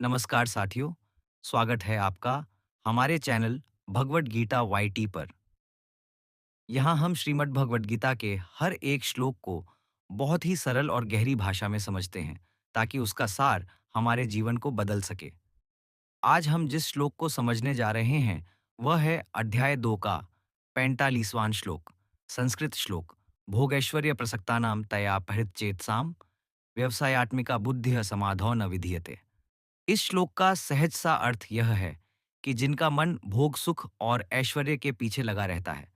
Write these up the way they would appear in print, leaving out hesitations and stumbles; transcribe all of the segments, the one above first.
नमस्कार साथियों, स्वागत है आपका हमारे चैनल भगवत गीता वाईटी पर। यहाँ हम श्रीमद् भगवत गीता के हर एक श्लोक को बहुत ही सरल और गहरी भाषा में समझते हैं, ताकि उसका सार हमारे जीवन को बदल सके। आज हम जिस श्लोक को समझने जा रहे हैं, वह है अध्याय 2 का 45वां श्लोक, संस्कृत श्लोक। भोगैश्वर्य प्रसक्तानाम तया परिच्ඡेदसाम व्यवसायात्मिका बुद्धिः समाधौ न विधीयते। इस श्लोक का सहज सा अर्थ यह है कि जिनका मन भोग सुख और ऐश्वर्य के पीछे लगा रहता है,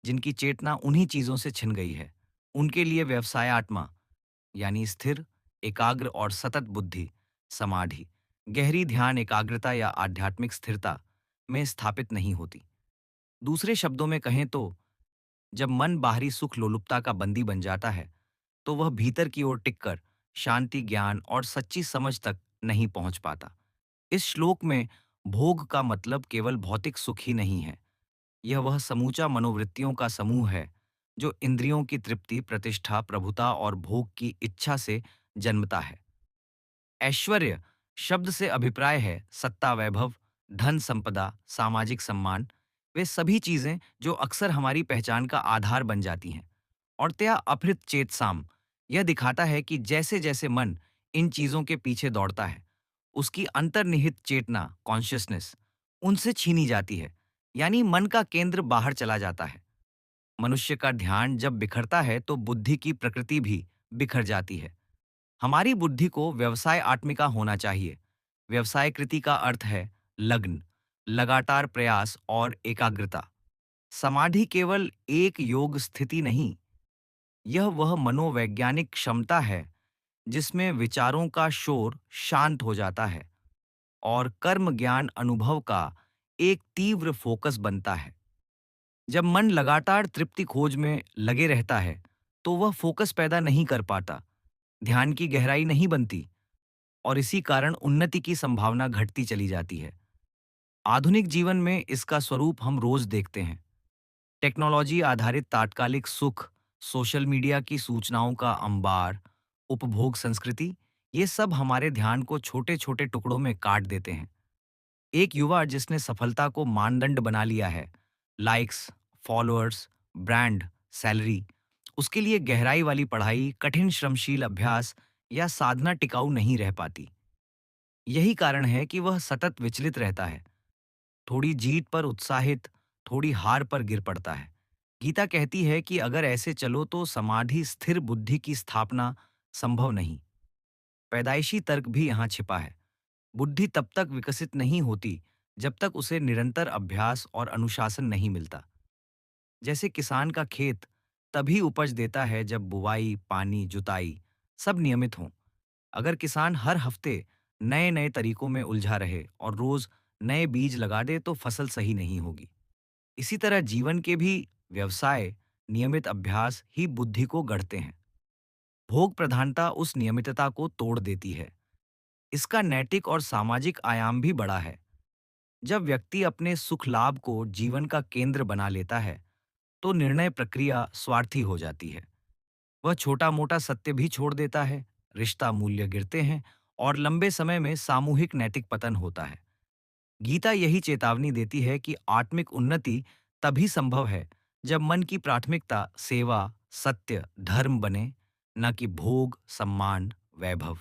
जिनकी चेतना उन्हीं चीजों से छिन गई है, उनके लिए व्यवसायात्मा यानी स्थिर, एकाग्र और सतत बुद्धि, समाधि, गहरी ध्यान एकाग्रता या आध्यात्मिक स्थिरता में स्थापित नहीं होती। दूसरे शब्दों में कहें तो जब मन बाहरी सुख लोलुपता का बंदी बन जाता है, तो वह भीतर की ओर टिककर शांति, ज्ञान और सच्ची समझ तक नहीं पहुंच पाता। इस श्लोक में भोग का मतलब केवल भौतिक सुख ही नहीं है। यह वह समूचा मनोवृत्तियों का समूह है जो इंद्रियों की तृप्ति, प्रतिष्ठा, प्रभुता और भोग की इच्छा से जन्मता है। ऐश्वर्य शब्द से अभिप्राय है सत्ता, वैभव, धन संपदा, सामाजिक सम्मान, वे सभी चीजें जो अक्सर हमारी पहचान का आधार बन जाती हैं। और त्या अपहृत चेतसाम यह दिखाता है कि जैसे जैसे मन इन चीजों के पीछे दौड़ता है, उसकी अंतर्निहित चेतना, कॉन्शियसनेस, उनसे छीनी जाती है, यानी मन का केंद्र बाहर चला जाता है। मनुष्य का ध्यान जब बिखरता है तो बुद्धि की प्रकृति भी बिखर जाती है। हमारी बुद्धि को व्यवसाय आत्मिका होना चाहिए। व्यवसाय कृति का अर्थ है लग्न, लगातार प्रयास और एकाग्रता। समाधि केवल एक योग स्थिति नहीं, यह वह मनोवैज्ञानिक क्षमता है जिसमें विचारों का शोर शांत हो जाता है और कर्म ज्ञान अनुभव का एक तीव्र फोकस बनता है। जब मन लगातार तृप्ति खोज में लगे रहता है, तो वह फोकस पैदा नहीं कर पाता, ध्यान की गहराई नहीं बनती और इसी कारण उन्नति की संभावना घटती चली जाती है। आधुनिक जीवन में इसका स्वरूप हम रोज देखते हैं। टेक्नोलॉजी आधारित तात्कालिक सुख, सोशल मीडिया की सूचनाओं का अंबार, उपभोग संस्कृति, ये सब हमारे ध्यान को छोटे-छोटे टुकड़ों में काट देते हैं। एक युवा जिसने सफलता को मानदंड बना लिया है, लाइक्स, फॉलोअर्स, ब्रांड, सैलरी, उसके लिए गहराई वाली पढ़ाई, कठिन श्रमशील अभ्यास या साधना टिकाऊ नहीं रह पाती। यही कारण है कि वह सतत विचलित रहता है, थोड़ी जीत पर उत्साहित, थोड़ी हार पर गिर पड़ता है। गीता कहती है कि अगर ऐसे चलो तो समाधि, स्थिर बुद्धि की स्थापना संभव नहीं। पैदाइशी तर्क भी यहाँ छिपा है। बुद्धि तब तक विकसित नहीं होती जब तक उसे निरंतर अभ्यास और अनुशासन नहीं मिलता। जैसे किसान का खेत तभी उपज देता है जब बुवाई, पानी, जुताई सब नियमित हों। अगर किसान हर हफ्ते नए नए तरीकों में उलझा रहे और रोज नए बीज लगा दे तो फसल सही नहीं होगी। इसी तरह जीवन के भी व्यवसाय, नियमित अभ्यास ही बुद्धि को गढ़ते हैं। भोग प्रधानता उस नियमितता को तोड़ देती है। इसका नैतिक और सामाजिक आयाम भी बड़ा है। जब व्यक्ति अपने सुख लाभ को जीवन का केंद्र बना लेता है, तो निर्णय प्रक्रिया स्वार्थी हो जाती है। वह छोटा मोटा सत्य भी छोड़ देता है, रिश्ता मूल्य गिरते हैं और लंबे समय में सामूहिक नैतिक पतन होता है। गीता यही चेतावनी देती है कि आत्मिक उन्नति तभी संभव है जब मन की प्राथमिकता सेवा, सत्य, धर्म बने, न कि भोग, सम्मान, वैभव।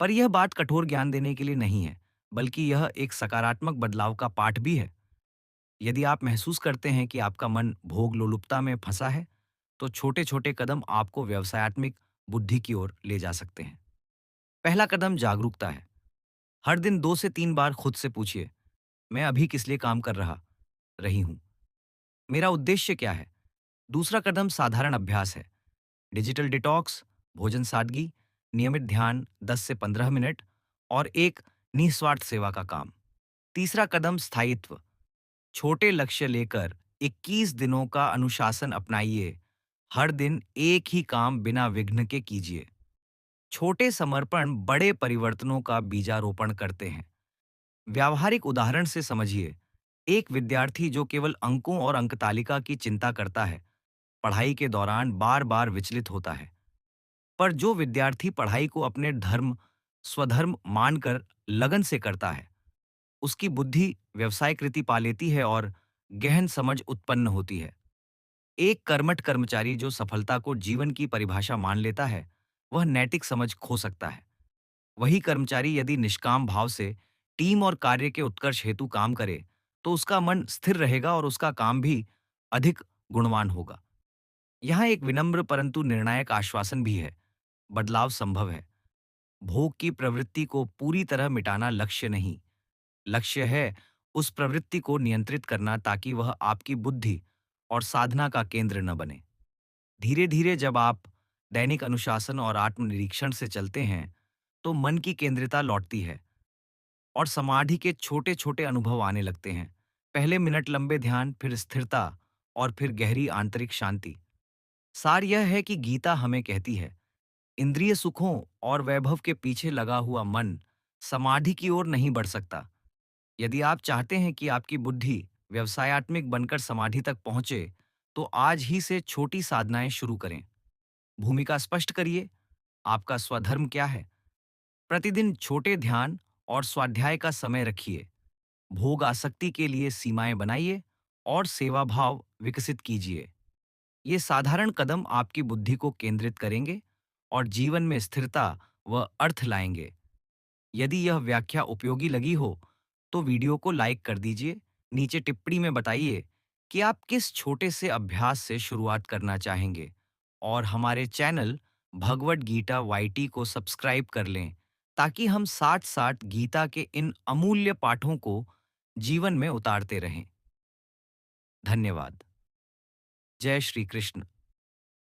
पर यह बात कठोर ज्ञान देने के लिए नहीं है, बल्कि यह एक सकारात्मक बदलाव का पाठ भी है। यदि आप महसूस करते हैं कि आपका मन भोग लोलुपता में फंसा है, तो छोटे-छोटे कदम आपको व्यवसायत्मिक बुद्धि की ओर ले जा सकते हैं। पहला कदम जागरूकता है। हर दिन 2 से 3 बार खुद से पूछिए, मैं अभी किस लिए काम कर रही हूँ? मेरा उद्देश्य क्या है? दूसरा कदम साधारण अभ्यास है। डिजिटल डिटॉक्स, भोजन सादगी, नियमित ध्यान 10 से 15 मिनट और एक निस्वार्थ सेवा का काम। तीसरा कदम स्थायित्व। छोटे लक्ष्य लेकर 21 दिनों का अनुशासन अपनाइए। हर दिन एक ही काम बिना विघ्न के कीजिए। छोटे समर्पण बड़े परिवर्तनों का बीजारोपण करते हैं। व्यावहारिक उदाहरण से समझिए। एक विद्यार्थी जो केवल अंकों और अंकतालिका की चिंता करता है, पढ़ाई के दौरान बार-बार विचलित होता है। पर जो विद्यार्थी पढ़ाई को अपने धर्म, स्वधर्म मानकर लगन से करता है, उसकी बुद्धि व्यवसायकृति पा लेती है और गहन समझ उत्पन्न होती है। एक कर्मठ कर्मचारी जो सफलता को जीवन की परिभाषा मान लेता है, वह नैतिक समझ खो सकता है। वही कर्मचारी यदि निष्काम भाव से टीम और कार्य के उत्कर्ष हेतु काम करे, तो उसका मन स्थिर रहेगा और उसका काम भी अधिक गुणवान होगा। यहाँ एक विनम्र परंतु निर्णायक आश्वासन भी है। बदलाव संभव है। भोग की प्रवृत्ति को पूरी तरह मिटाना लक्ष्य नहीं। लक्ष्य है उस प्रवृत्ति को नियंत्रित करना ताकि वह आपकी बुद्धि और साधना का केंद्र न बने। धीरे धीरे जब आप दैनिक अनुशासन और आत्मनिरीक्षण से चलते हैं, तो मन की केंद्रिता लौटती है और समाधि के छोटे छोटे अनुभव आने लगते हैं। पहले मिनट लंबे ध्यान, फिर स्थिरता और फिर गहरी आंतरिक शांति। सार यह है कि गीता हमें कहती है, इंद्रिय सुखों और वैभव के पीछे लगा हुआ मन समाधि की ओर नहीं बढ़ सकता। यदि आप चाहते हैं कि आपकी बुद्धि व्यवसायत्मक बनकर समाधि तक पहुंचे, तो आज ही से छोटी साधनाएं शुरू करें। भूमिका स्पष्ट करिए। आपका स्वधर्म क्या है? प्रतिदिन छोटे ध्यान और स्वाध्याय का समय रखिए। भोग आसक्ति के लिए सीमाएं बनाइए और सेवा भाव विकसित कीजिए। ये साधारण कदम आपकी बुद्धि को केंद्रित करेंगे और जीवन में स्थिरता व अर्थ लाएंगे। यदि यह व्याख्या उपयोगी लगी हो, तो वीडियो को लाइक कर दीजिए। नीचे टिप्पणी में बताइए कि आप किस छोटे से अभ्यास से शुरुआत करना चाहेंगे और हमारे चैनल भगवत गीता वाईटी को सब्सक्राइब कर लें ताकि हम साथ साथ गीता के इन अमूल्य पाठों को जीवन में उतारते रहें। धन्यवाद। जय श्री कृष्ण।